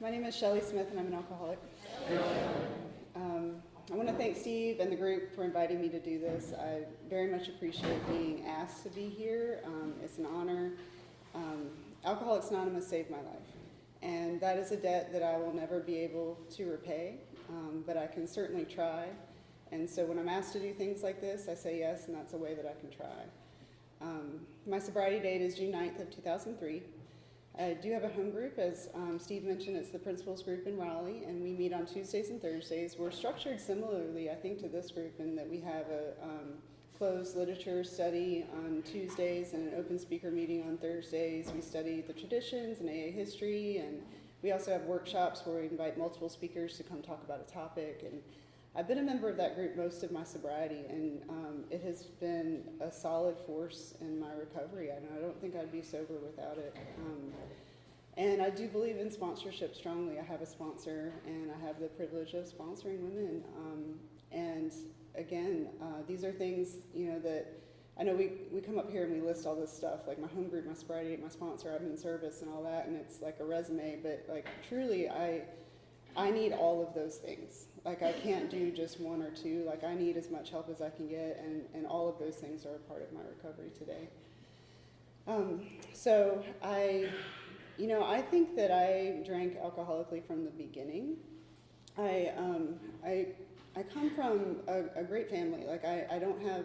My name is Shelley Smith, and I'm an alcoholic. I want to thank Steve and the group for inviting me to do this. I very much appreciate being asked to be here. It's an honor. Alcoholics Anonymous saved my life, and that is a debt that I will never be able to repay, but I can certainly try. And so when I'm asked to do things like this, I say yes, and that's a way that I can try. My sobriety date is June 9th of 2003. I do have a home group, as Steve mentioned. It's the Principals Group in Raleigh, and we meet on Tuesdays and Thursdays. We're structured similarly, I think, to this group in that we have a closed literature study on Tuesdays and an open speaker meeting on Thursdays. We study the traditions and AA history, and we also have workshops where we invite multiple speakers to come talk about a topic. And I've been a member of that group most of my sobriety, and it has been a solid force in my recovery. I don't think I'd be sober without it. And I do believe in sponsorship strongly. I have a sponsor, and I have the privilege of sponsoring women. And again, these are things, that I know we come up here and we list all this stuff, like my home group, my sobriety, my sponsor, I'm in service and all that, and it's like a resume, but like truly I need all of those things. Like I can't do just one or two. Like I need as much help as I can get, and all of those things are a part of my recovery today. So I think that I drank alcoholically from the beginning. I come from a great family. Like I don't have,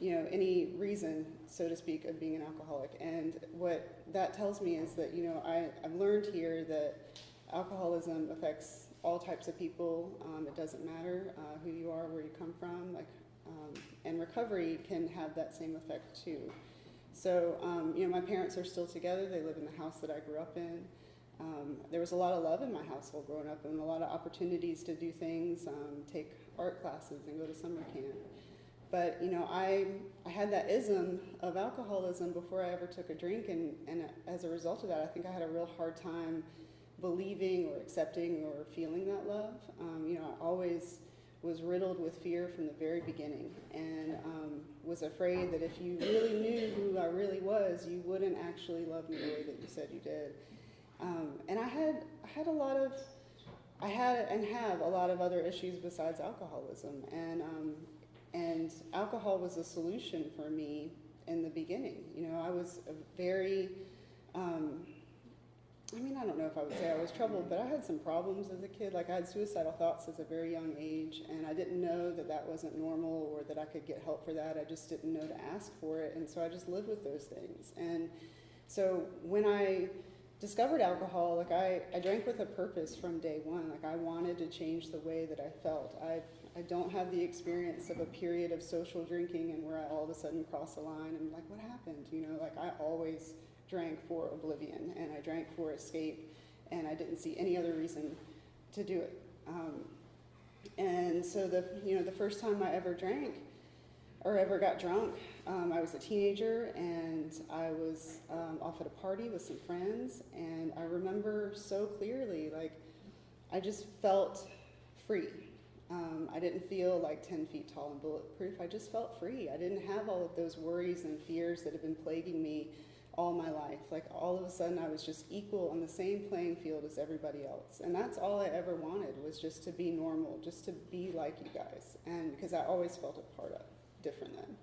any reason, so to speak, of being an alcoholic. And what that tells me is that, I've learned here that alcoholism affects all types of people. It doesn't matter who you are, where you come from. And recovery can have that same effect too. So, my parents are still together. They live in the house that I grew up in. There was a lot of love in my household growing up, and a lot of opportunities to do things, take art classes and go to summer camp. But, I had that ism of alcoholism before I ever took a drink, and as a result of that, I think I had a real hard time believing or accepting or feeling that love. I always was riddled with fear from the very beginning, and was afraid that if you really knew who I really was, you wouldn't actually love me the way that you said you did. And I had and have a lot of other issues besides alcoholism, and alcohol was a solution for me in the beginning. I was a very I don't know if I would say I was troubled, but I had some problems as a kid. Like I had suicidal thoughts as a very young age, and I didn't know that that wasn't normal or that I could get help for that. I just didn't know to ask for it, and so I just lived with those things. And so when I discovered alcohol, like I drank with a purpose from day one. Like I wanted to change the way that I felt. I don't have the experience of a period of social drinking and where I all of a sudden cross a line and like, what happened? Like I always drank for oblivion, and I drank for escape, and I didn't see any other reason to do it. And so the first time I ever drank or ever got drunk, I was a teenager, and I was off at a party with some friends, and I remember so clearly, like I just felt free. I didn't feel like 10 feet tall and bulletproof. I just felt free. I didn't have all of those worries and fears that have been plaguing me all my life. Like all of a sudden I was just equal on the same playing field as everybody else. And that's all I ever wanted, was just to be normal, just to be like you guys. And because I always felt a part of different then.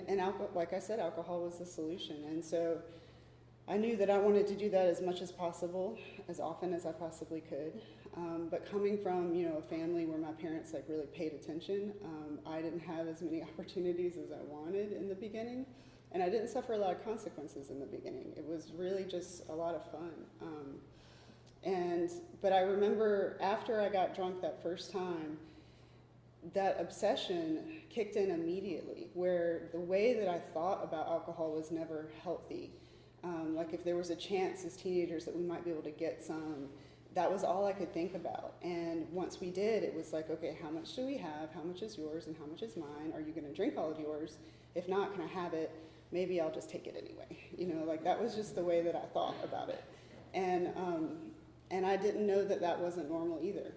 And like I said, alcohol was the solution. And so I knew that I wanted to do that as much as possible, as often as I possibly could. But coming from, a family where my parents like really paid attention, I didn't have as many opportunities as I wanted in the beginning. And I didn't suffer a lot of consequences in the beginning. It was really just a lot of fun. But I remember after I got drunk that first time, that obsession kicked in immediately, where the way that I thought about alcohol was never healthy. Like if there was a chance as teenagers that we might be able to get some, that was all I could think about. And once we did, it was like, okay, how much do we have? How much is yours and how much is mine? Are you gonna drink all of yours? If not, can I have it? Maybe I'll just take it anyway. Like that was just the way that I thought about it. And I didn't know that that wasn't normal either.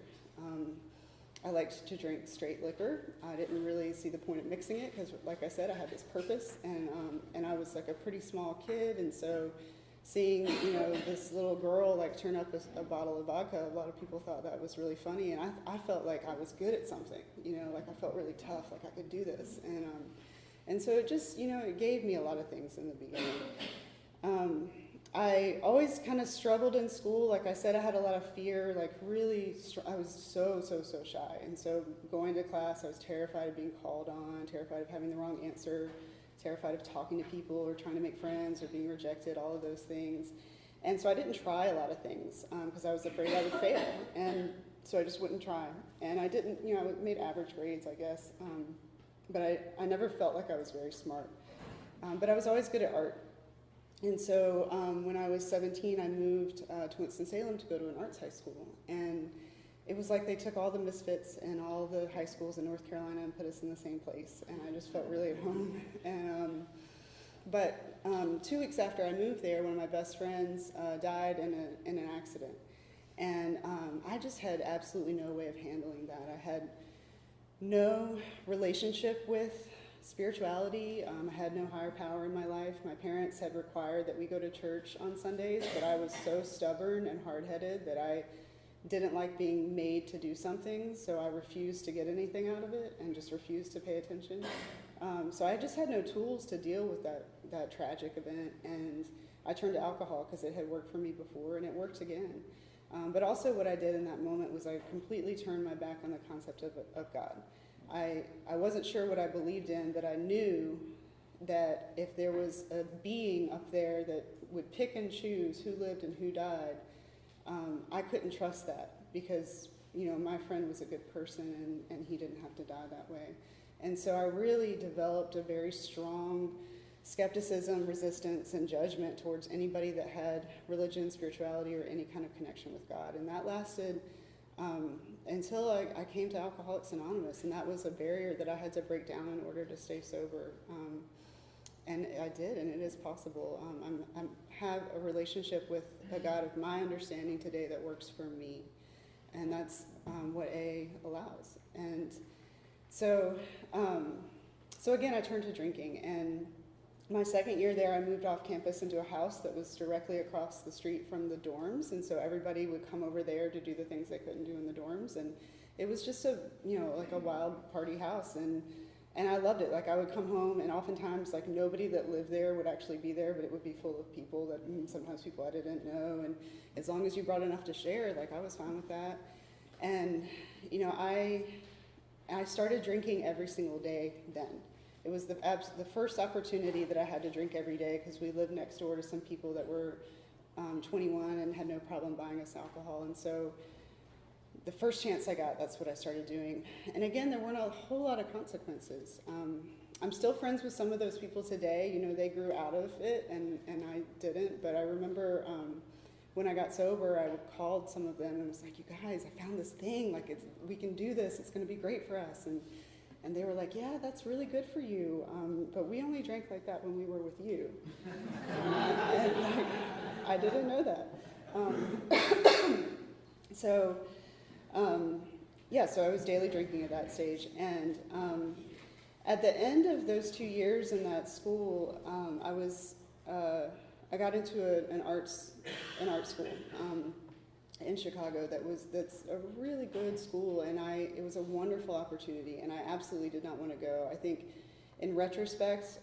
I liked to drink straight liquor. I didn't really see the point of mixing it because, like I said, I had this purpose, and I was like a pretty small kid, and so seeing, this little girl like turn up a bottle of vodka, a lot of people thought that was really funny, and I felt like I was good at something, like I felt really tough, like I could do this, and so it just, it gave me a lot of things in the beginning. I always kind of struggled in school. Like I said, I had a lot of fear, like really, I was so shy. And so going to class, I was terrified of being called on, terrified of having the wrong answer, terrified of talking to people or trying to make friends or being rejected, all of those things. And so I didn't try a lot of things because I was afraid I would fail. And so I just wouldn't try. And I didn't, I made average grades, I guess. But I never felt like I was very smart. But I was always good at art. And so when I was 17, I moved to Winston-Salem to go to an arts high school. And it was like they took all the misfits and all the high schools in North Carolina and put us in the same place. And I just felt really at home. And, but 2 weeks after I moved there, one of my best friends died in an accident. And I just had absolutely no way of handling that. I had no relationship with spirituality. I had no higher power in my life. My parents had required that we go to church on Sundays, but I was so stubborn and hard-headed that I didn't like being made to do something, so I refused to get anything out of it and just refused to pay attention. So I just had no tools to deal with that tragic event, and I turned to alcohol because it had worked for me before, and it worked again. But also what I did in that moment was I completely turned my back on the concept of God. I wasn't sure what I believed in, but I knew that if there was a being up there that would pick and choose who lived and who died, I couldn't trust that because, my friend was a good person and he didn't have to die that way. And so I really developed a very strong skepticism, resistance, and judgment towards anybody that had religion, spirituality, or any kind of connection with God. And that lasted until I came to Alcoholics Anonymous, and that was a barrier that I had to break down in order to stay sober. And I did, and it is possible. I have a relationship with a God of my understanding today that works for me, and that's what AA allows. And so again, I turned to drinking, and my second year there, I moved off campus into a house that was directly across the street from the dorms, and so everybody would come over there to do the things they couldn't do in the dorms, and it was just like a wild party house, and I loved it. Like I would come home, and oftentimes like nobody that lived there would actually be there, but it would be full of people that sometimes people I didn't know, and as long as you brought enough to share, like I was fine with that. And I started drinking every single day then. It was the first opportunity that I had to drink every day because we lived next door to some people that were 21 and had no problem buying us alcohol. And so the first chance I got, that's what I started doing. And again, there weren't a whole lot of consequences. I'm still friends with some of those people today. They grew out of it and I didn't. But I remember when I got sober, I called some of them and was like, you guys, I found this thing. Like, we can do this. It's going to be great for us. And they were like, yeah, that's really good for you, but we only drank like that when we were with you. And like, I didn't know that. So I was daily drinking at that stage. And at the end of those 2 years in that school, I got into an art school. In Chicago that's a really good school, and it was a wonderful opportunity, and I absolutely did not want to go. I think in retrospect,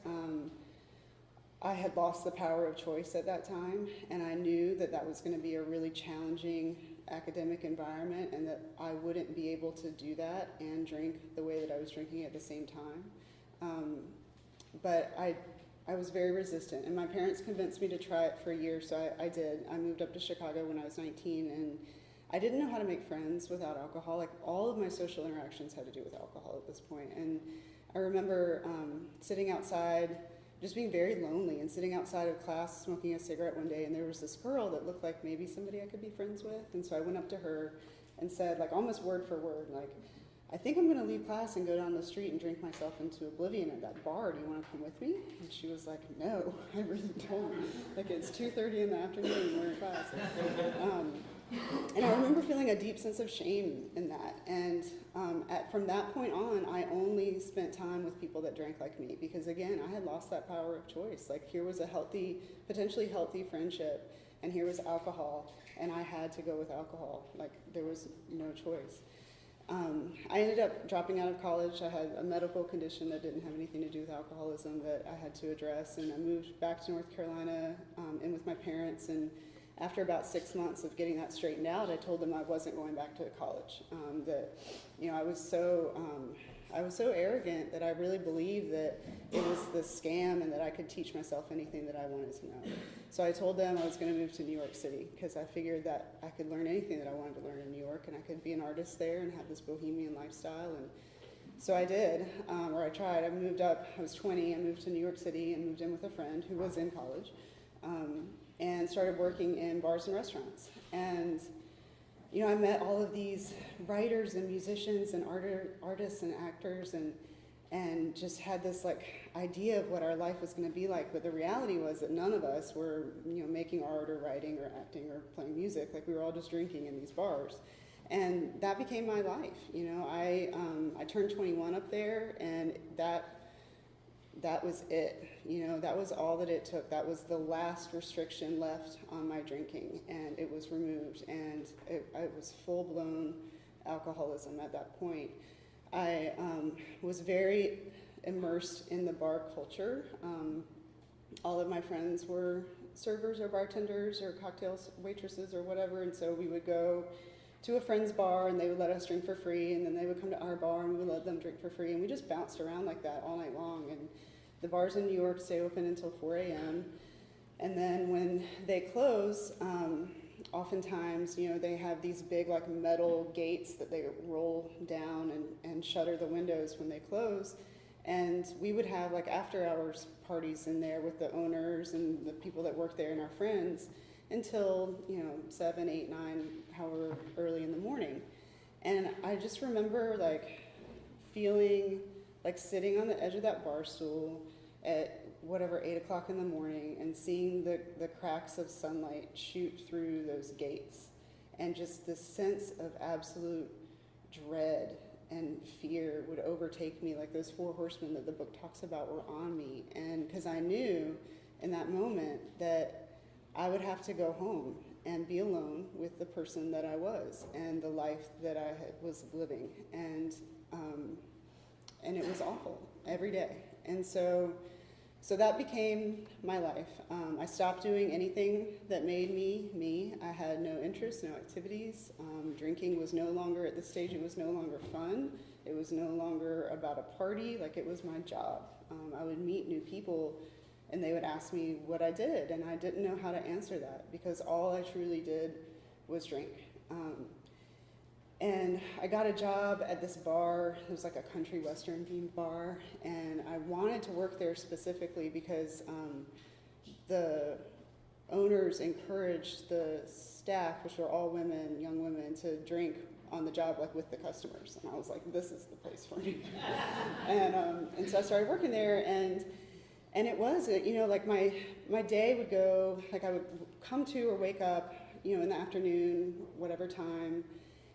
I had lost the power of choice at that time, and I knew that was going to be a really challenging academic environment and that I wouldn't be able to do that and drink the way that I was drinking at the same time. But I was very resistant, and my parents convinced me to try it for a year, so I did. I moved up to Chicago when I was 19, and I didn't know how to make friends without alcohol. Like, all of my social interactions had to do with alcohol at this point. And I remember sitting outside, just being very lonely, and sitting outside of class smoking a cigarette one day, and there was this girl that looked like maybe somebody I could be friends with, and so I went up to her and said, like, almost word for word, like, I think I'm going to leave class and go down the street and drink myself into oblivion at that bar. Do you want to come with me? And she was like, no, I really don't. Like, it's 2:30 in the afternoon and we're in class. And I remember feeling a deep sense of shame in that. And from that point on, I only spent time with people that drank like me because, again, I had lost that power of choice. Like, here was a healthy, potentially healthy friendship, and here was alcohol, and I had to go with alcohol. Like, there was no choice. I ended up dropping out of college. I had a medical condition that didn't have anything to do with alcoholism that I had to address, and I moved back to North Carolina in with my parents, and after about 6 months of getting that straightened out, I told them I wasn't going back to college. That, I was so arrogant that I really believed that it was this scam and that I could teach myself anything that I wanted to know. So I told them I was going to move to New York City because I figured that I could learn anything that I wanted to learn in New York, and I could be an artist there and have this bohemian lifestyle. And so I did, or I tried. I moved up. I was 20. I moved to New York City and moved in with a friend who was in college. And started working in bars and restaurants. And, I met all of these writers and musicians and artists and actors and just had this idea of what our life was going to be like. But the reality was that none of us were, making art or writing or acting or playing music. Like, we were all just drinking in these bars. And that became my life. I turned 21 up there, and that was it. That was all that it took. That was the last restriction left on my drinking, and it was removed, and it was full-blown alcoholism at that point. I was very immersed in the bar culture. All of my friends were servers or bartenders or cocktail waitresses or whatever, and so we would go to a friend's bar and they would let us drink for free, and then they would come to our bar and we would let them drink for free, and we just bounced around like that all night long. And the bars in New York stay open until 4 a.m. And then when they close, oftentimes, they have these big metal gates that they roll down and shutter the windows when they close. And we would have after hours parties in there with the owners and the people that work there and our friends until 7, 8, 9, however early in the morning. And I just remember feeling sitting on the edge of that bar stool at 8 o'clock in the morning and seeing the cracks of sunlight shoot through those gates, and just this sense of absolute dread and fear would overtake me, like those 4 horsemen that the book talks about were on me. And because I knew in that moment that I would have to go home and be alone with the person that I was and the life that I was living, and it was awful every day. And so that became my life. I stopped doing anything that made me me. I had no interests, no activities. Drinking was no longer, at this stage, it was no longer fun. It was no longer about a party. It was my job. I would meet new people and they would ask me what I did, and I didn't know how to answer that because all I truly did was drink. And I got a job at this bar. It was a country western themed bar, and I wanted to work there specifically because the owners encouraged the staff, which were all women, young women, to drink on the job with the customers. And I was like, this is the place for me. And so I started working there, and it was, my day would go, I would come to or wake up, in the afternoon, whatever time.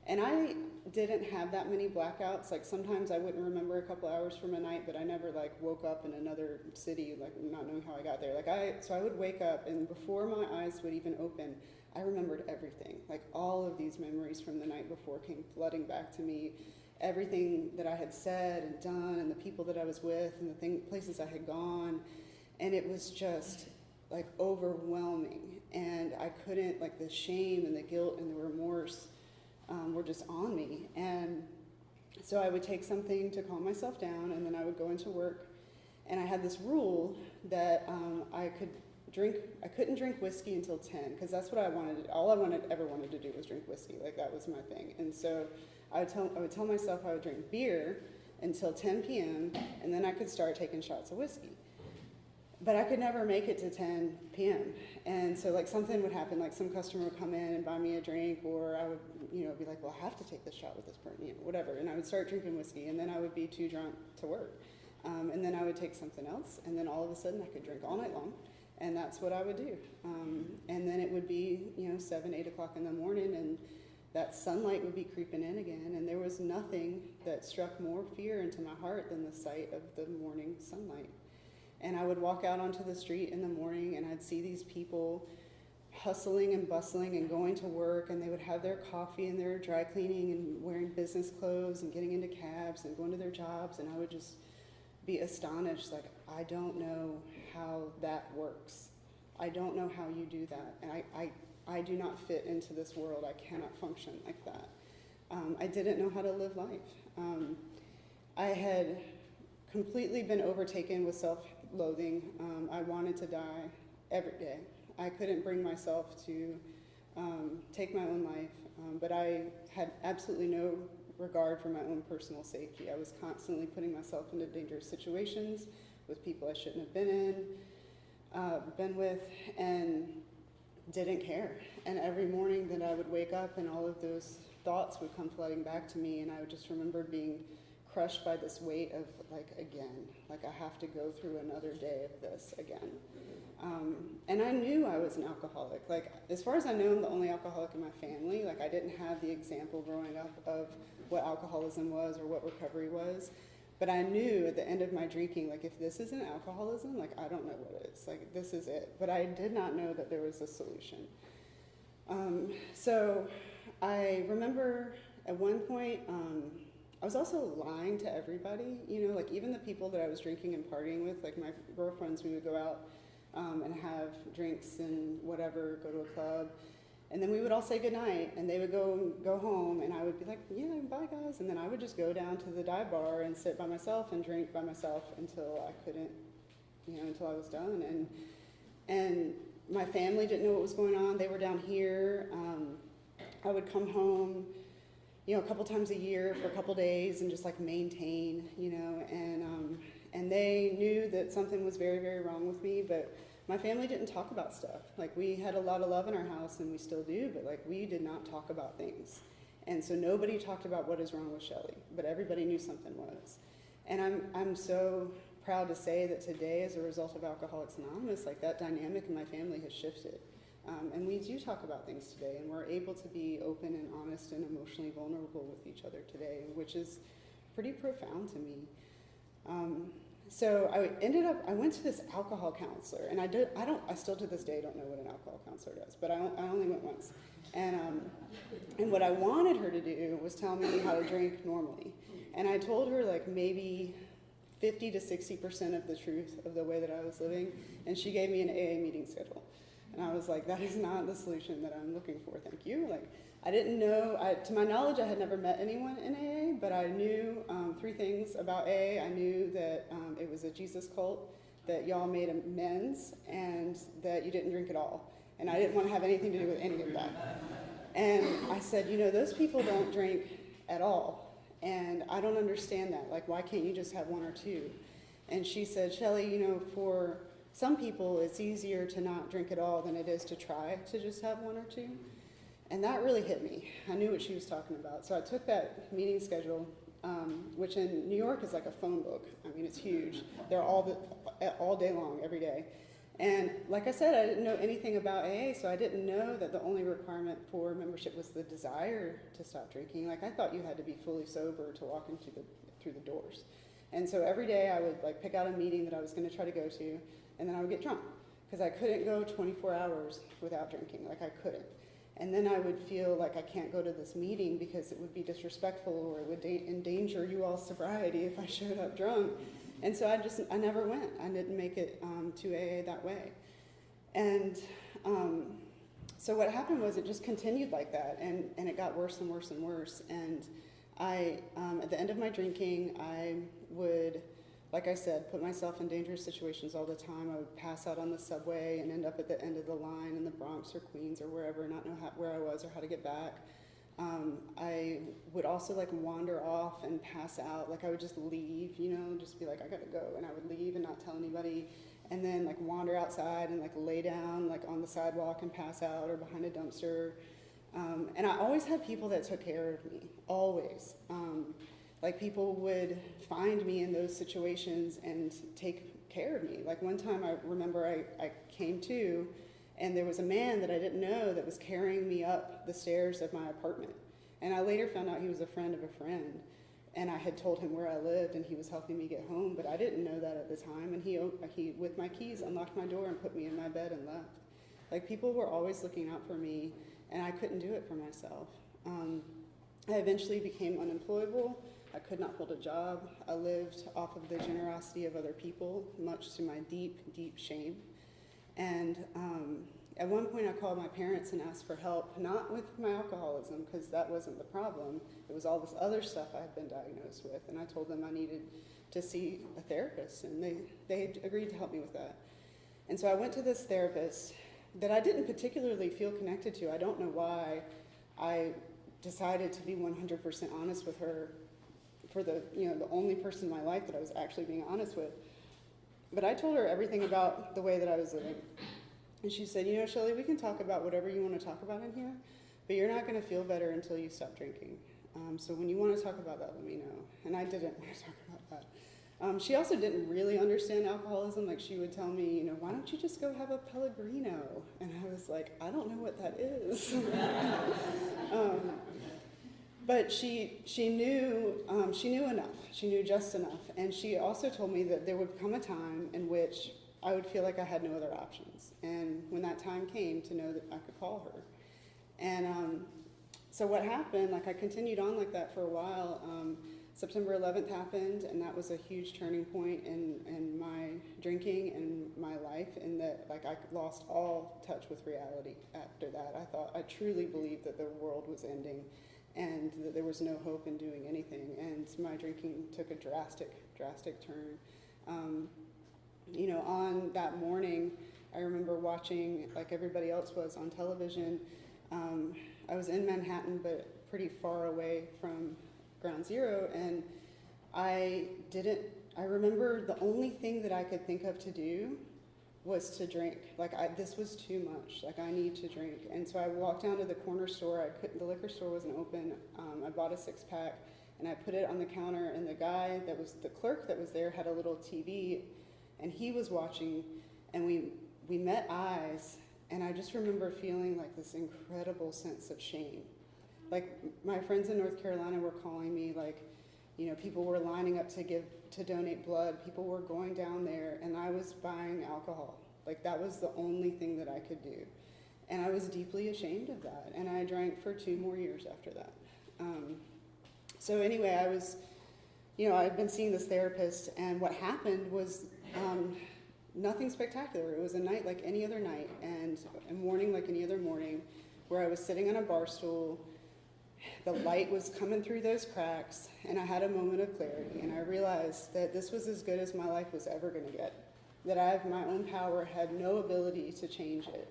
And I didn't have that many blackouts. Sometimes I wouldn't remember a couple hours from a night, but I never woke up in another city, not knowing how I got there. So I would wake up, and before my eyes would even open, I remembered everything. All of these memories from the night before came flooding back to me. Everything that I had said and done, and the people that I was with, and the places I had gone. And it was just overwhelming. And I couldn't, the shame and the guilt and the remorse were just on me. And so I would take something to calm myself down, and then I would go into work. And I had this rule that I couldn't drink whiskey until 10, because that's what I wanted. All I ever wanted to do was drink whiskey. That was my thing. And so I would tell myself I would drink beer until 10 p.m., and then I could start taking shots of whiskey. But I could never make it to 10 p.m. And so something would happen, some customer would come in and buy me a drink, or I would, be like, well, I have to take this shot with this person, whatever. And I would start drinking whiskey, and then I would be too drunk to work. And then I would take something else, and then all of a sudden I could drink all night long. And that's what I would do. And then it would be, 7, 8 o'clock in the morning, and that sunlight would be creeping in again. And there was nothing that struck more fear into my heart than the sight of the morning sunlight. And I would walk out onto the street in the morning, and I'd see these people hustling and bustling and going to work, and they would have their coffee and their dry cleaning and wearing business clothes and getting into cabs and going to their jobs, and I would just be astonished, like, I don't know how that works. I don't know how you do that, and I do not fit into this world. I cannot function like that. I didn't know how to live life. I had completely been overtaken with self-loathing. I wanted to die every day. I couldn't bring myself to take my own life, but I had absolutely no regard for my own personal safety. I was constantly putting myself into dangerous situations with people I shouldn't have been with, and didn't care. And every morning that I would wake up, and all of those thoughts would come flooding back to me, and I would just remember being crushed by this weight of, like, again, like, I have to go through another day of this again. And I knew I was an alcoholic. Like, as far as I know, I'm the only alcoholic in my family. Like, I didn't have the example growing up of what alcoholism was or what recovery was. But I knew at the end of my drinking, like, if this isn't alcoholism, like, I don't know what is. Like, this is it. But I did not know that there was a solution. So I remember at one point, I was also lying to everybody, like, even the people that I was drinking and partying with, like my girlfriends, we would go out and have drinks and whatever, go to a club. And then we would all say goodnight, and they would go home, and I would be like, yeah, bye, guys. And then I would just go down to the dive bar and sit by myself and drink by myself until I couldn't, until I was done. And my family didn't know what was going on. They were down here. I would come home, a couple times a year for a couple days and just, like, maintain, and they knew that something was very, very wrong with me, but my family didn't talk about stuff. Like, we had a lot of love in our house, and we still do, but, like, we did not talk about things. And so nobody talked about what is wrong with Shelley, but everybody knew something was. And I'm so proud to say that today, as a result of Alcoholics Anonymous, like, that dynamic in my family has shifted. And we do talk about things today, and we're able to be open and honest and emotionally vulnerable with each other today, which is pretty profound to me. So I went to this alcohol counselor, and I still to this day don't know what an alcohol counselor does, but I only went once. And what I wanted her to do was tell me how to drink normally. And I told her, like, maybe 50 to 60% of the truth of the way that I was living, and she gave me an AA meeting schedule. And I was like, that is not the solution that I'm looking for, thank you. Like, I didn't know, to my knowledge, I had never met anyone in AA, but I knew 3 things about AA. I knew that it was a Jesus cult, that y'all made amends, and that you didn't drink at all. And I didn't want to have anything to do with any of that. And I said, those people don't drink at all, and I don't understand that. Like, why can't you just have 1 or 2? And she said, Shelley, for some people, it's easier to not drink at all than it is to try to just have 1 or 2. And that really hit me. I knew what she was talking about. So I took that meeting schedule, which in New York is like a phone book. I mean, it's huge. They're all day long, every day. And like I said, I didn't know anything about AA, so I didn't know that the only requirement for membership was the desire to stop drinking. Like, I thought you had to be fully sober to walk through the doors. And so every day I would, like, pick out a meeting that I was going to try to go to, and then I would get drunk, because I couldn't go 24 hours without drinking. Like, I couldn't. And then I would feel like I can't go to this meeting because it would be disrespectful, or it would endanger you all's sobriety if I showed up drunk. And so I never went. I didn't make it to AA that way. And so what happened was it just continued like that, and it got worse and worse and worse. And I, at the end of my drinking, I would, like I said, put myself in dangerous situations all the time. I would pass out on the subway and end up at the end of the line in the Bronx or Queens or wherever, not know where I was or how to get back. I would also, like, wander off and pass out. Like, I would just leave, just be like, I gotta go. And I would leave and not tell anybody. And then, like, wander outside and, like, lay down, like, on the sidewalk and pass out, or behind a dumpster. And I always had people that took care of me, always. Like, people would find me in those situations and take care of me. Like one time I remember I came to, and there was a man that I didn't know that was carrying me up the stairs of my apartment. And I later found out he was a friend of a friend. And I had told him where I lived, and he was helping me get home, but I didn't know that at the time. And he, with my keys, unlocked my door and put me in my bed and left. Like, people were always looking out for me, and I couldn't do it for myself. I eventually became unemployable. I could not hold a job. I lived off of the generosity of other people, much to my deep, deep shame. And at one point I called my parents and asked for help, not with my alcoholism, because that wasn't the problem. It was all this other stuff I had been diagnosed with. And I told them I needed to see a therapist, and they agreed to help me with that. And so I went to this therapist that I didn't particularly feel connected to. I don't know why. I decided to be 100% honest with her for the only person in my life that I was actually being honest with. But I told her everything about the way that I was living. And she said, Shelley, we can talk about whatever you want to talk about in here, but you're not going to feel better until you stop drinking. So when you want to talk about that, let me know. And I didn't want to talk about that. She also didn't really understand alcoholism. Like, she would tell me, why don't you just go have a Pellegrino? And I was like, I don't know what that is. But she knew enough. She knew just enough. And she also told me that there would come a time in which I would feel like I had no other options. And when that time came, to know that I could call her. And so what happened, I continued on like that for a while. September 11th happened, and that was a huge turning point in my drinking and my life, in that I lost all touch with reality after that. I truly believed that the world was ending and that there was no hope in doing anything. And my drinking took a drastic turn. On that morning, I remember watching, like everybody else was, on television. I was in Manhattan, but pretty far away from Ground Zero, and I remember the only thing that I could think of to do was to drink. This was too much. I need to drink. And so I walked down to the corner store. The liquor store wasn't open. I bought a 6-pack, and I put it on the counter, and the clerk that was there had a little TV, and he was watching, and we met eyes, and I just remember feeling this incredible sense of shame. My friends in North Carolina were calling me, people were lining up to donate blood. People were going down there, and I was buying alcohol. That was the only thing that I could do. And I was deeply ashamed of that. And I drank for 2 more years after that. So anyway, I was, I'd been seeing this therapist, and what happened was nothing spectacular. It was a night like any other night, and a morning like any other morning, where I was sitting on a bar stool. The light was coming through those cracks, and I had a moment of clarity, and I realized that this was as good as my life was ever going to get, that I, of my own power, had no ability to change it,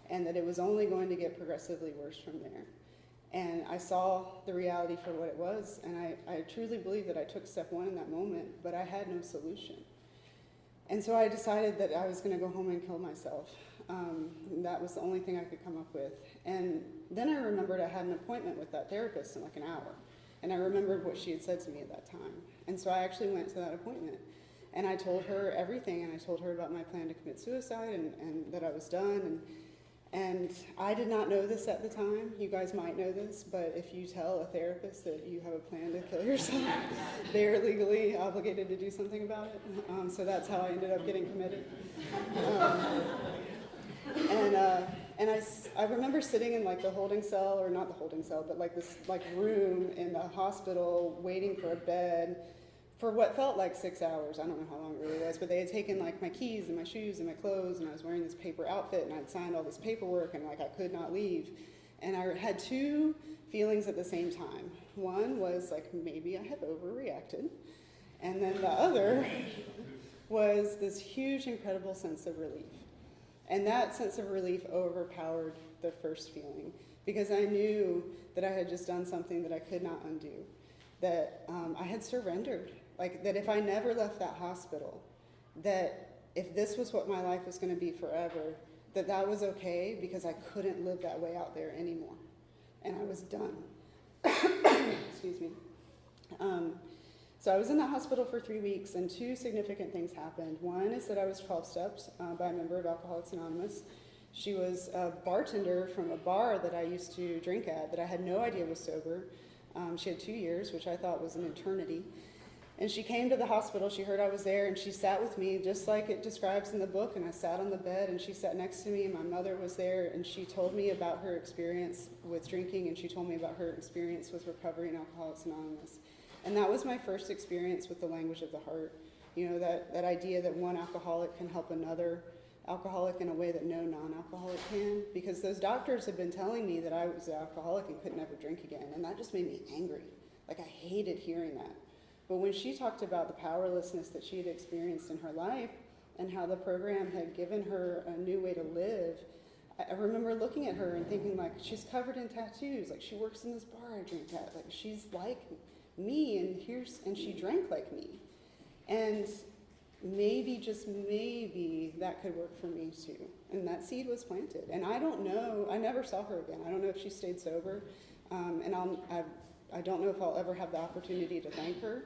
and that it was only going to get progressively worse from there. And I saw the reality for what it was, and I truly believe that I took step 1 in that moment, but I had no solution. And so I decided that I was going to go home and kill myself. That was the only thing I could come up with. And then I remembered I had an appointment with that therapist in an hour. And I remembered what she had said to me at that time. And so I actually went to that appointment. And I told her everything, and I told her about my plan to commit suicide and that I was done. And I did not know this at the time. You guys might know this, but if you tell a therapist that you have a plan to kill yourself, they're legally obligated to do something about it. So that's how I ended up getting committed. And I remember sitting in the holding cell, or not the holding cell, but this room in the hospital, waiting for a bed for what felt like 6 hours. I don't know how long it really was, but they had taken my keys and my shoes and my clothes, and I was wearing this paper outfit, and I'd signed all this paperwork, and I could not leave. And I had 2 feelings at the same time. One was maybe I had overreacted, and then the other was this huge, incredible sense of relief. And that sense of relief overpowered the first feeling, because I knew that I had just done something that I could not undo, that I had surrendered, that if I never left that hospital, that if this was what my life was going to be forever, that was okay, because I couldn't live that way out there anymore. And I was done. Excuse me. So I was in that hospital for 3 weeks, and two significant things happened. One is that I was 12 steps by a member of Alcoholics Anonymous. She was a bartender from a bar that I used to drink at that I had no idea was sober. She had 2 years, which I thought was an eternity. And she came to the hospital, she heard I was there, and she sat with me just like it describes in the book, and I sat on the bed, and she sat next to me, and my mother was there, and she told me about her experience with drinking, and she told me about her experience with recovery in Alcoholics Anonymous. And that was my first experience with the language of the heart. You know, that idea that one alcoholic can help another alcoholic in a way that no non-alcoholic can, because those doctors had been telling me that I was an alcoholic and could never drink again, and that just made me angry. Like, I hated hearing that. But when she talked about the powerlessness that she had experienced in her life and how the program had given her a new way to live, I remember looking at her and thinking, like, she's covered in tattoos, like she works in this bar I drink at, like she's like me, and she drank like me. And maybe, just maybe, that could work for me too. And that seed was planted. And I don't know, I never saw her again. I don't know if she stayed sober, and I don't know if I'll ever have the opportunity to thank her.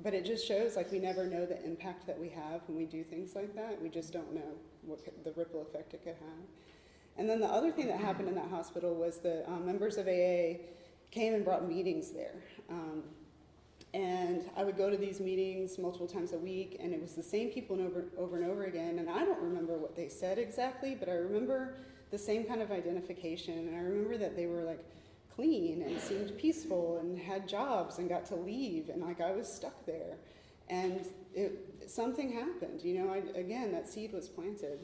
But it just shows, like, we never know the impact that we have when we do things like that. We just don't know what the ripple effect it could have. And then the other thing that happened in that hospital was the members of AA came and brought meetings there. And I would go to these meetings multiple times a week, and it was the same people over and over again. And I don't remember what they said exactly, but I remember the same kind of identification. And I remember that they were, like, clean and seemed peaceful and had jobs and got to leave, and like I was stuck there, and something happened. You know, again, that seed was planted.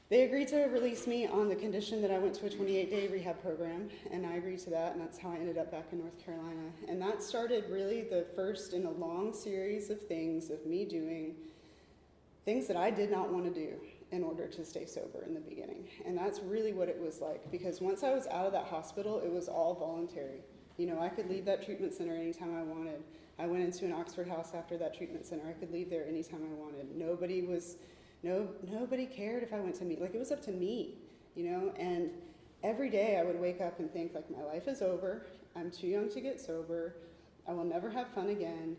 They agreed to release me on the condition that I went to a 28-day rehab program, and I agreed to that, and that's how I ended up back in North Carolina. And that started really the first in a long series of things of me doing things that I did not want to do in order to stay sober in the beginning. And that's really what it was like, because once I was out of that hospital, it was all voluntary. You know, I could leave that treatment center anytime I wanted. I went into an Oxford house after that treatment center. I could leave there anytime I wanted. Nobody cared if I went to meet. Like, it was up to me, you know? And every day I would wake up and think, like, my life is over. I'm too young to get sober. I will never have fun again.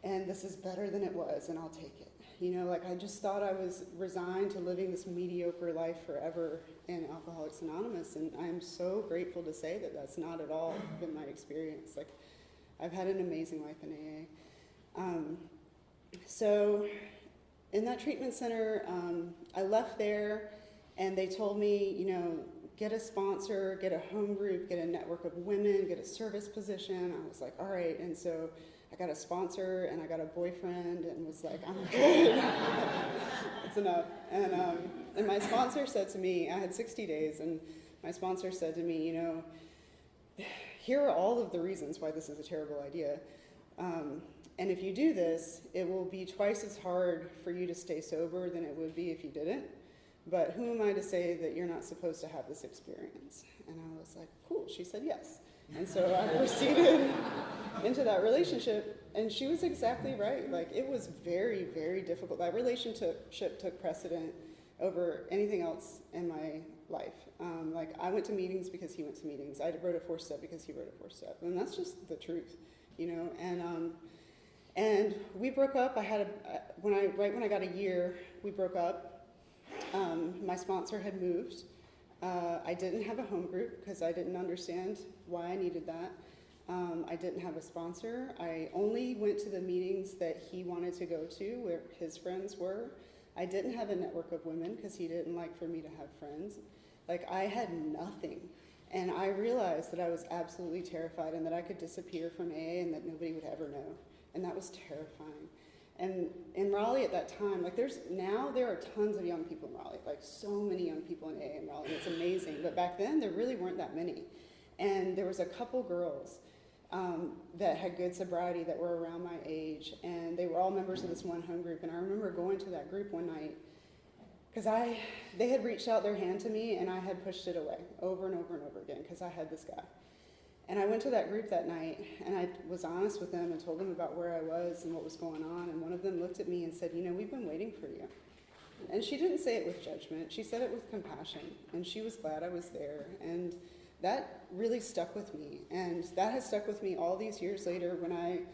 And this is better than it was, and I'll take it. You know, like, I just thought I was resigned to living this mediocre life forever in Alcoholics Anonymous, and I'm so grateful to say that that's not at all been my experience. Like, I've had an amazing life in AA. So in that treatment center, I left there, and they told me, you know, get a sponsor, get a home group, get a network of women, get a service position. I was like, all right, and so I got a sponsor, and I got a boyfriend, and was like, I'm good. It's enough. And my sponsor said to me, I had 60 days, and my sponsor said to me, you know, here are all of the reasons why this is a terrible idea. And if you do this, it will be twice as hard for you to stay sober than it would be if you didn't. But who am I to say that you're not supposed to have this experience? And I was like, cool. She said yes. And so I proceeded into that relationship, and she was exactly right. Like, it was very, very difficult. That relationship took precedent over anything else in my life. Like, I went to meetings because he went to meetings. I wrote a 4-step because he wrote a 4-step. And that's just the truth, you know? And we broke up. Right when I got a year, we broke up. My sponsor had moved. I didn't have a home group because I didn't understand why I needed that. I didn't have a sponsor. I only went to the meetings that he wanted to go to, where his friends were. I didn't have a network of women because he didn't like for me to have friends. Like, I had nothing. And I realized that I was absolutely terrified and that I could disappear from AA and that nobody would ever know. And that was terrifying. And in Raleigh at that time, like, there are tons of young people in Raleigh, like so many young people in AA in Raleigh. It's amazing. But back then, there really weren't that many. And there was a couple girls that had good sobriety that were around my age, and they were all members of this one home group. And I remember going to that group one night because they had reached out their hand to me, and I had pushed it away over and over and over again because I had this guy. And I went to that group that night, and I was honest with them and told them about where I was and what was going on. And one of them looked at me and said, you know, we've been waiting for you. And she didn't say it with judgment. She said it with compassion. And she was glad I was there. And that really stuck with me. And that has stuck with me all these years later when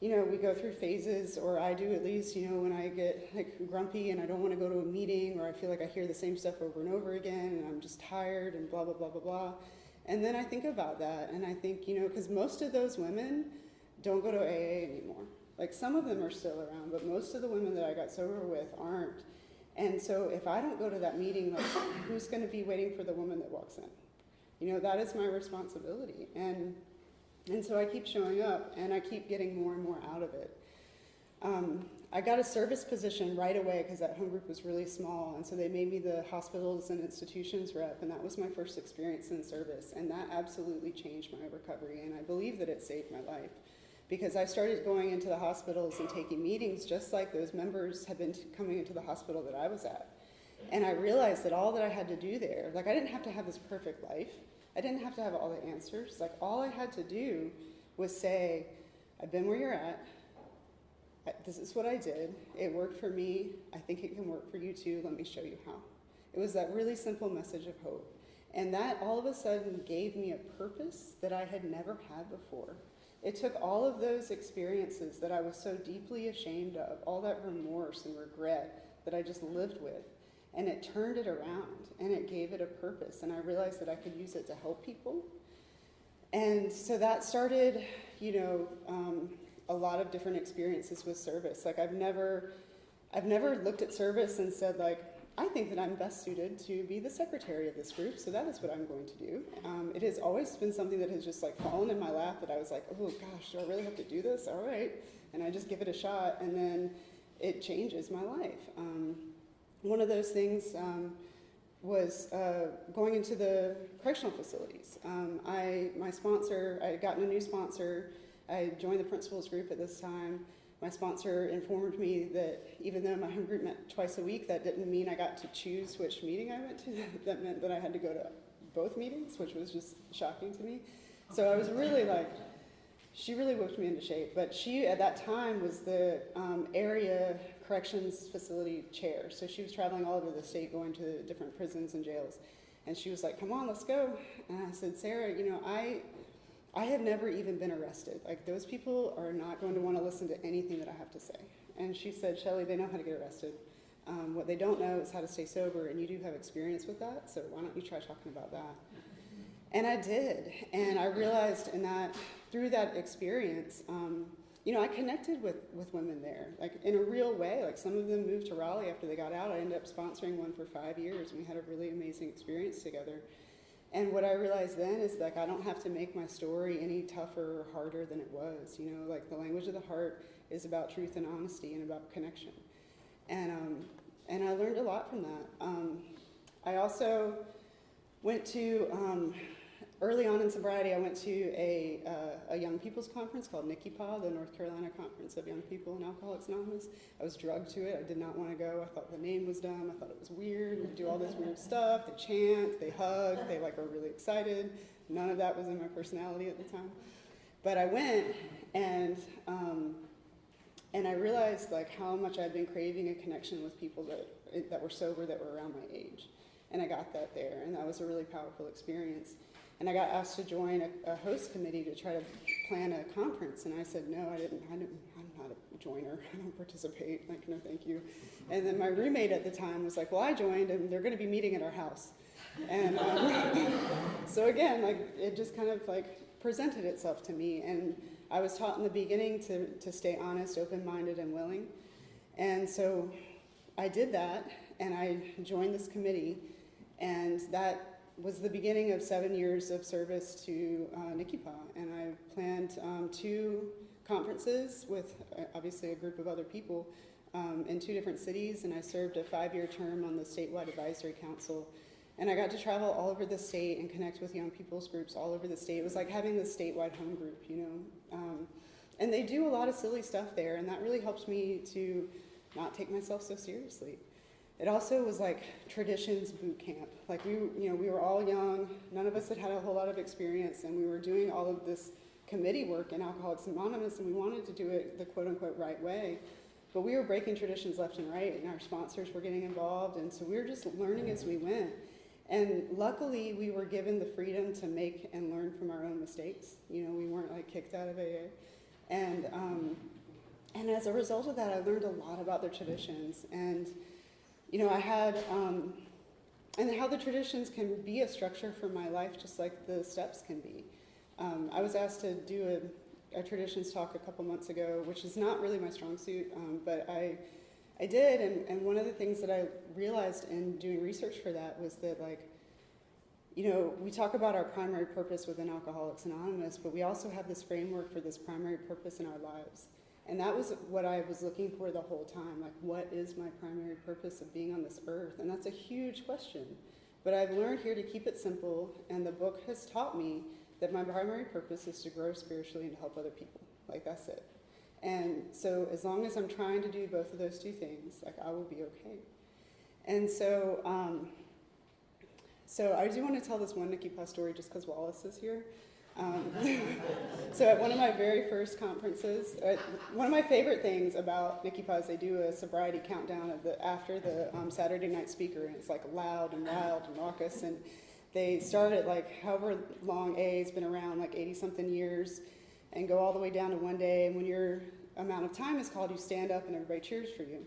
we go through phases, or I do at least, when I get like grumpy and I don't want to go to a meeting, or I feel like I hear the same stuff over and over again and I'm just tired and blah, blah, blah, blah, blah. And then I think about that and I think, because most of those women don't go to AA anymore. Like some of them are still around, but most of the women that I got sober with aren't. And so if I don't go to that meeting, like who's going to be waiting for the woman that walks in? That is my responsibility. And so I keep showing up, and I keep getting more and more out of it. I got a service position right away because that home group was really small, and so they made me the hospitals and institutions rep, and that was my first experience in service, and that absolutely changed my recovery, and I believe that it saved my life. Because I started going into the hospitals and taking meetings just like those members had been coming into the hospital that I was at. And I realized that all that I had to do there, like I didn't have to have this perfect life. I didn't have to have all the answers. Like all I had to do was say, I've been where you're at. This is what I did. It worked for me. I think it can work for you too. Let me show you how. It was that really simple message of hope. And that all of a sudden gave me a purpose that I had never had before. It took all of those experiences that I was so deeply ashamed of, all that remorse and regret that I just lived with, and it turned it around, and it gave it a purpose, and I realized that I could use it to help people. And so that started, a lot of different experiences with service. Like I've never looked at service and said, like, I think that I'm best suited to be the secretary of this group, so that is what I'm going to do. It has always been something that has just like fallen in my lap that I was like, oh gosh, do I really have to do this? All right. And I just give it a shot, and then it changes my life. One of those things was going into the correctional facilities. My sponsor, I had gotten a new sponsor. I joined the principals group at this time. My sponsor informed me that even though my home group met twice a week, that didn't mean I got to choose which meeting I went to. That meant that I had to go to both meetings, which was just shocking to me. So I was really like, she really whipped me into shape. But she, at that time, was the area corrections facility chair. So she was traveling all over the state, going to different prisons and jails. And she was like, come on, let's go. And I said, Sarah, I have never even been arrested. Like, those people are not going to want to listen to anything that I have to say. And she said, Shelley, they know how to get arrested. What they don't know is how to stay sober, and you do have experience with that, so why don't you try talking about that? And I did, and I realized through that experience, I connected with women there, like in a real way. Like some of them moved to Raleigh after they got out. I ended up sponsoring one for 5 years, and we had a really amazing experience together. And what I realized then is like I don't have to make my story any tougher or harder than it was. Like the language of the heart is about truth and honesty and about connection. And I learned a lot from that. I also went to early on in sobriety. I went to a young people's conference called NICIPA, the North Carolina Conference of Young People in Alcoholics Anonymous. I was drugged to it. I did not want to go. I thought the name was dumb. I thought it was weird. They do all this weird stuff. They chant. They hug. They are really excited. None of that was in my personality at the time. But I went, and I realized like how much I'd been craving a connection with people that were sober, that were around my age. And I got that there, and that was a really powerful experience. And I got asked to join a host committee to try to plan a conference, and I said, no, I'm not a joiner. I don't participate. Like, no, thank you. And then my roommate at the time was like, well, I joined, and they're going to be meeting at our house. And so again, like, it just kind of like presented itself to me. And I was taught in the beginning to stay honest, open-minded, and willing. And so I did that, and I joined this committee, and that was the beginning of 7 years of service to NICIPA. And I planned 2 conferences with obviously a group of other people in 2 different cities, and I served a 5-year term on the statewide advisory council. And I got to travel all over the state and connect with young people's groups all over the state. It was like having this statewide home group, and they do a lot of silly stuff there, and that really helped me to not take myself so seriously. It also was like traditions boot camp. Like we were all young. None of us had had a whole lot of experience, and we were doing all of this committee work in Alcoholics Anonymous, and we wanted to do it the quote-unquote right way. But we were breaking traditions left and right, and our sponsors were getting involved, and so we were just learning as we went. And luckily, we were given the freedom to make and learn from our own mistakes. You know, we weren't like kicked out of AA. And as a result of that, I learned a lot about their traditions. And, you know, I had, and how the traditions can be a structure for my life, just like the steps can be. I was asked to do a traditions talk a couple months ago, which is not really my strong suit, but I did, and one of the things that I realized in doing research for that was that, like, you know, we talk about our primary purpose within Alcoholics Anonymous, but we also have this framework for this primary purpose in our lives. And that was what I was looking for the whole time, like, what is my primary purpose of being on this earth? And that's a huge question. But I've learned here to keep it simple, and the book has taught me that my primary purpose is to grow spiritually and to help other people. Like, that's it. And so as long as I'm trying to do both of those two things, like, I will be okay. And so so I do want to tell this one Nikki Paz story just because Wallace is here. So at one of my very first conferences, one of my favorite things about Nikki Paz, they do a sobriety countdown after the Saturday night speaker, and it's like loud and wild and raucous, and they start at like however long AA's been around, like 80-something years, and go all the way down to one day, and when your amount of time is called, you stand up and everybody cheers for you.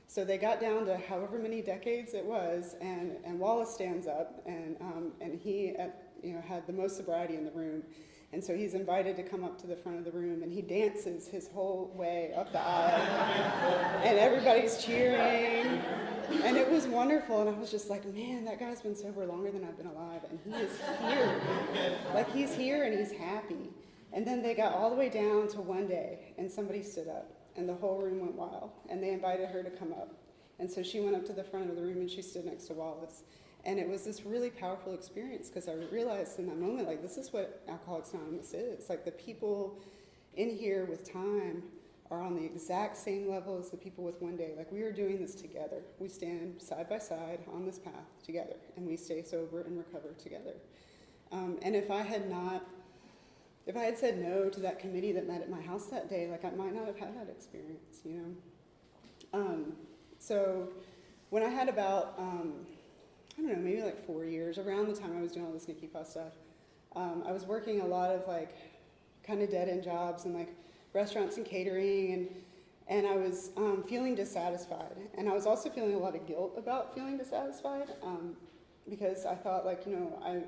So they got down to however many decades it was, and Wallace stands up, and he had the most sobriety in the room, and so he's invited to come up to the front of the room, and he dances his whole way up the aisle, and everybody's cheering, and it was wonderful, and I was just like, man, that guy's been sober longer than I've been alive, and he is here. Like, he's here and he's happy. And then they got all the way down to one day, and somebody stood up, and the whole room went wild, and they invited her to come up. And so she went up to the front of the room, and she stood next to Wallace. And it was this really powerful experience, because I realized in that moment, like, this is what Alcoholics Anonymous is. Like, the people in here with time are on the exact same level as the people with one day. Like, we are doing this together. We stand side by side on this path together, and we stay sober and recover together. And if I had said no to that committee that met at my house that day, like, I might not have had that experience, you know? So when I had about, I don't know, maybe like 4 years, around the time I was doing all this Nikki Paz stuff, I was working a lot of like kind of dead-end jobs and like restaurants and catering, and I was feeling dissatisfied. And I was also feeling a lot of guilt about feeling dissatisfied, because I thought, like, you know,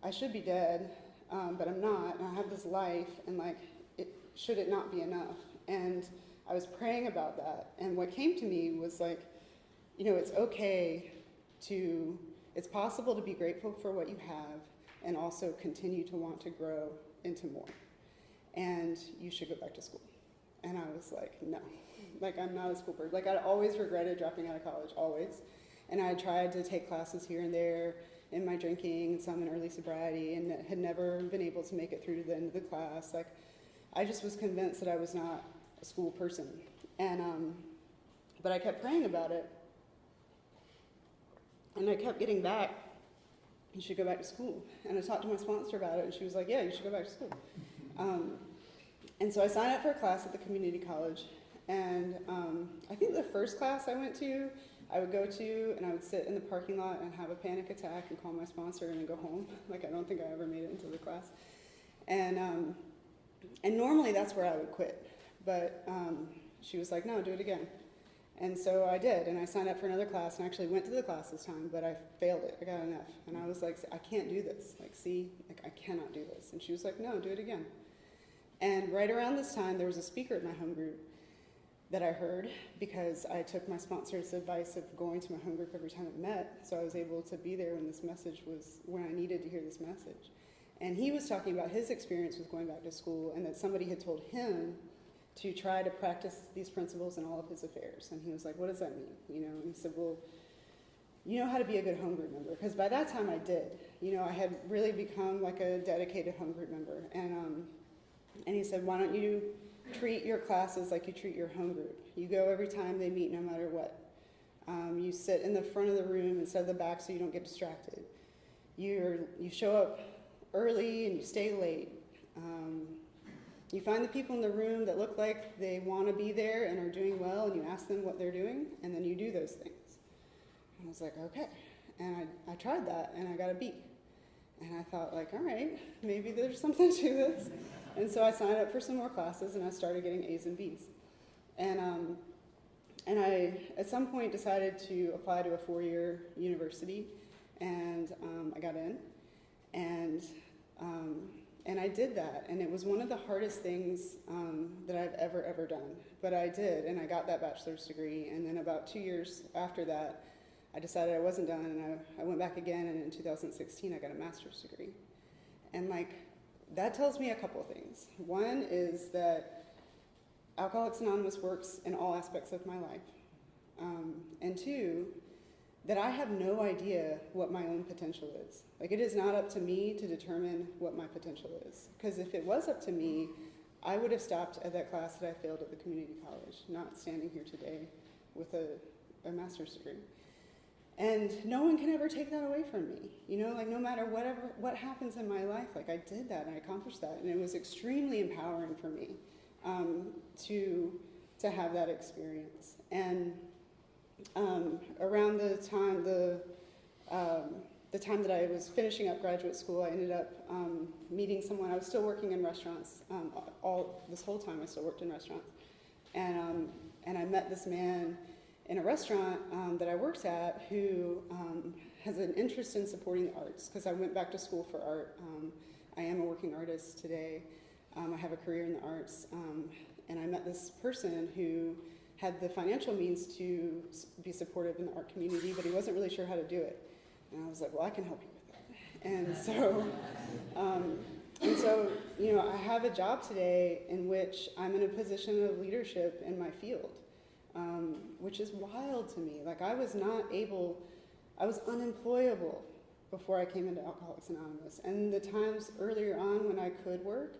I should be dead, but I'm not, and I have this life, and like, should it not be enough? And I was praying about that, and what came to me was like, you know, it's possible to be grateful for what you have and also continue to want to grow into more. And you should go back to school. And I was like, no, like, I'm not a school bird. Like, I always regretted dropping out of college, always. And I tried to take classes here and there in my drinking and some in early sobriety, and had never been able to make it through to the end of the class. Like, I just was convinced that I was not a school person. And, but I kept praying about it. And I kept getting back, you should go back to school. And I talked to my sponsor about it, and she was like, yeah, you should go back to school. And so I signed up for a class at the community college. And I think the first class I went to, I would go to, and I would sit in the parking lot and have a panic attack and call my sponsor and then go home. Like, I don't think I ever made it into the class. And normally that's where I would quit. But she was like, no, do it again. And so I did, and I signed up for another class, and actually went to the class this time, but I failed it. I got an F. And I was like, I can't do this. Like, see, like, I cannot do this. And she was like, no, do it again. And right around this time, there was a speaker at my home group that I heard, because I took my sponsor's advice of going to my home group every time it met, so I was able to be there when I needed to hear this message. And he was talking about his experience with going back to school, and that somebody had told him to try to practice these principles in all of his affairs. And he was like, what does that mean? You know, and he said, well, you know how to be a good home group member. Because by that time I did. You know, I had really become like a dedicated home group member. And he said, why don't you treat your classes like you treat your home group? You go every time they meet, no matter what. You sit in the front of the room instead of the back so you don't get distracted. You show up early and you stay late. You find the people in the room that look like they want to be there and are doing well, and you ask them what they're doing, and then you do those things. And I was like, okay. And I tried that, and I got a B. And I thought, like, all right, maybe there's something to this. And so I signed up for some more classes, and I started getting A's and B's. And I, at some point, decided to apply to a 4-year university, and I got in. And I did that, and it was one of the hardest things that I've ever done. But I did, and I got that bachelor's degree, and then about 2 years after that, I decided I wasn't done, and I went back again, and in 2016, I got a master's degree. And like, that tells me a couple things. One is that Alcoholics Anonymous works in all aspects of my life. And two, that I have no idea what my own potential is. Like, it is not up to me to determine what my potential is. Because if it was up to me, I would have stopped at that class that I failed at the community college, not standing here today with a master's degree. And no one can ever take that away from me. You know, like, no matter what happens in my life, like, I did that and I accomplished that. And it was extremely empowering for me to have that experience. And around the time that I was finishing up graduate school, I ended up meeting someone. I was still working in restaurants. This whole time I still worked in restaurants. And I met this man in a restaurant that I worked at who has an interest in supporting the arts, because I went back to school for art. I am a working artist today. I have a career in the arts. And I met this person who had the financial means to be supportive in the art community, but he wasn't really sure how to do it. And I was like, well, I can help you with that. And so, you know, I have a job today in which I'm in a position of leadership in my field, which is wild to me. Like, I was unemployable before I came into Alcoholics Anonymous. And the times earlier on when I could work,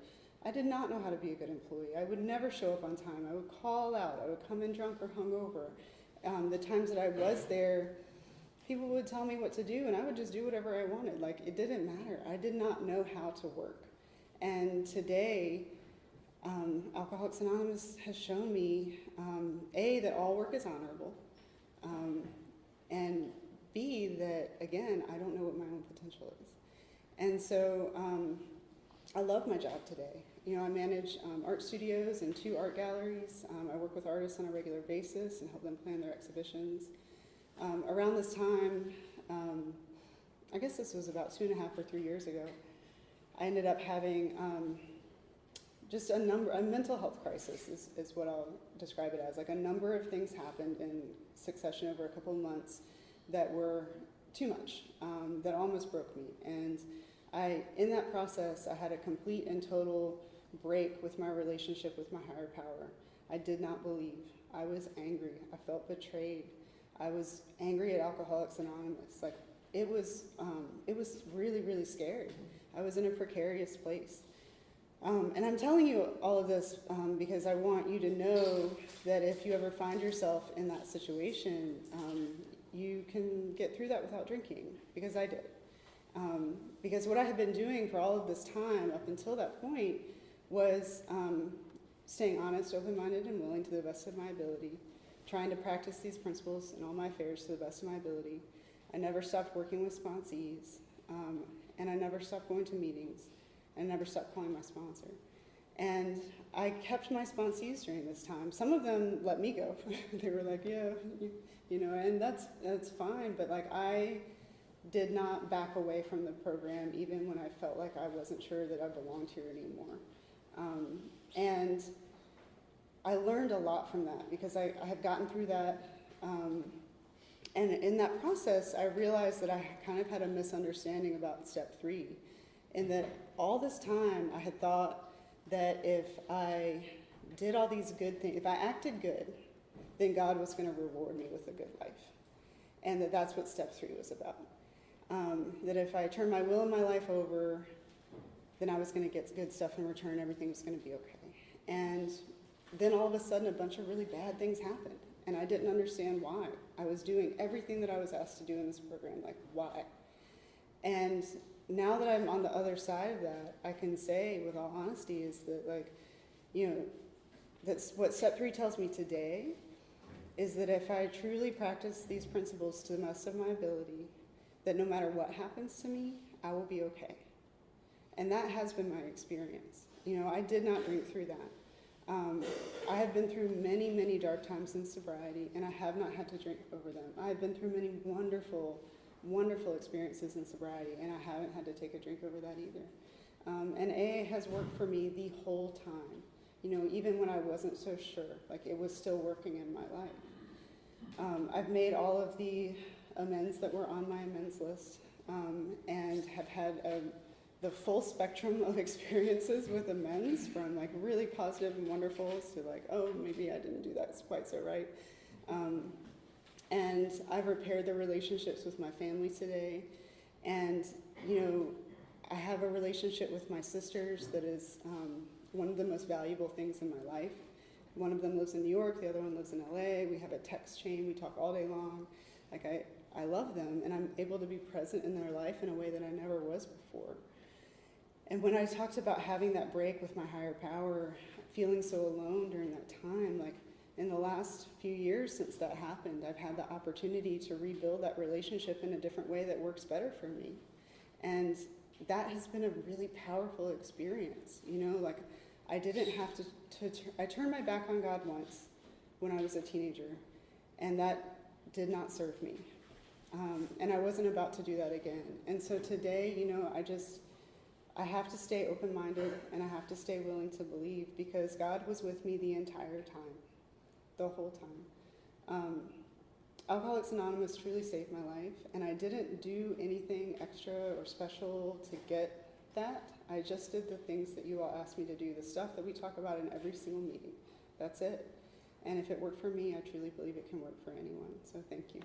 I did not know how to be a good employee. I would never show up on time. I would call out. I would come in drunk or hungover. The times that I was there, people would tell me what to do, and I would just do whatever I wanted. Like, it didn't matter. I did not know how to work. And today, Alcoholics Anonymous has shown me, A, that all work is honorable, and B, that, again, I don't know what my own potential is. And so I love my job today. You know, I manage art studios and 2 art galleries. I work with artists on a regular basis and help them plan their exhibitions. Around this time, I guess this was about 2.5 or 3 years ago, I ended up having just a mental health crisis is what I'll describe it as. Like, a number of things happened in succession over a couple of months that were too much, that almost broke me. And in that process, I had a complete and total break with my relationship with my higher power. I did not believe. I was angry. I felt betrayed. I was angry at Alcoholics Anonymous. Like, it was really, really scary. I was in a precarious place. And I'm telling you all of this because I want you to know that if you ever find yourself in that situation, you can get through that without drinking, because I did. Because what I had been doing for all of this time up until that point was staying honest, open-minded, and willing to the best of my ability, trying to practice these principles in all my affairs to the best of my ability. I never stopped working with sponsees, and I never stopped going to meetings, and I never stopped calling my sponsor. And I kept my sponsees during this time. Some of them let me go. They were like, yeah, you know, and that's fine, but like, I did not back away from the program even when I felt like I wasn't sure that I belonged here anymore. And I learned a lot from that, because I have gotten through that. And in that process, I realized that I kind of had a misunderstanding about step 3, in that all this time I had thought that if I did all these good things, if I acted good, then God was going to reward me with a good life. And that's what step 3 was about. That if I turned my will and my life over, then I was going to get good stuff in return, everything was going to be okay. And then all of a sudden, a bunch of really bad things happened, and I didn't understand why. I was doing everything that I was asked to do in this program, like, why? And now that I'm on the other side of that, I can say with all honesty is that, like, you know, that's what step 3 tells me today, is that if I truly practice these principles to the best of my ability, that no matter what happens to me, I will be okay. And that has been my experience. You know, I did not drink through that. I have been through many, many dark times in sobriety, and I have not had to drink over them. I have been through many wonderful, wonderful experiences in sobriety, and I haven't had to take a drink over that either. And AA has worked for me the whole time. You know, even when I wasn't so sure, like it was still working in my life. I've made all of the amends that were on my amends list, and have had the full spectrum of experiences with amends, from like really positive and wonderful to like, oh, maybe I didn't do that quite so right. And I've repaired the relationships with my family today. And, you know, I have a relationship with my sisters that is one of the most valuable things in my life. One of them lives in New York, the other one lives in LA. We have a text chain, we talk all day long. Like I love them, and I'm able to be present in their life in a way that I never was before. And when I talked about having that break with my higher power, feeling so alone during that time, like in the last few years since that happened, I've had the opportunity to rebuild that relationship in a different way that works better for me. And that has been a really powerful experience. You know, like I didn't have to I turned my back on God once when I was a teenager, and that did not serve me. And I wasn't about to do that again. And so today, you know, I have to stay open-minded, and I have to stay willing to believe, because God was with me the entire time, the whole time. Alcoholics Anonymous truly saved my life, and I didn't do anything extra or special to get that. I just did the things that you all asked me to do, the stuff that we talk about in every single meeting. That's it. And if it worked for me, I truly believe it can work for anyone. So thank you.